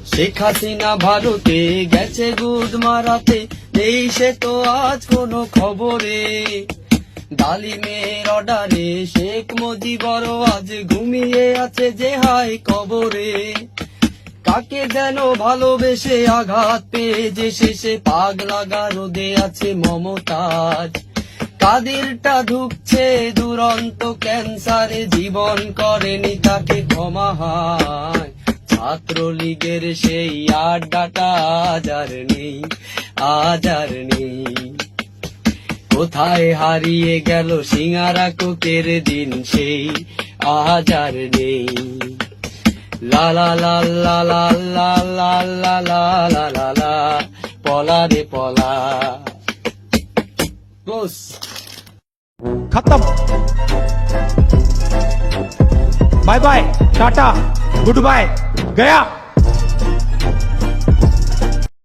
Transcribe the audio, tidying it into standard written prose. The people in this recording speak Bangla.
শেখ হাসিনা ভারতে গেছে গুদ মারাতে, নেই সে তো আজ কোনো খবরে। ডালিমের অর্ডারে শেখ মুজিবর আজ ঘুমিয়ে আছে যে হাই কবরে। কাকে যেন ভালোবেসে আঘাত পেয়ে যে শেষে পাগলা গারদে আছে মমতাজ। কাদেরটা ঢুকছে দুরন্ত ক্যান্সারে, জীবন করেনি তাকে ক্ষমা হয়। ছাত্রলীগের সেই আড্ডাটা আজ আর নেই, আজ আর নেই। কোথায় হারিয়ে গেল সিঙ্গারা কোকের দিন সেই, আজ আর নেই। লা লা লা লা লা লা লা লা লা লা লা লা, পলা রে পলা। বস खत्म। Bye bye, tata, good bye, गया।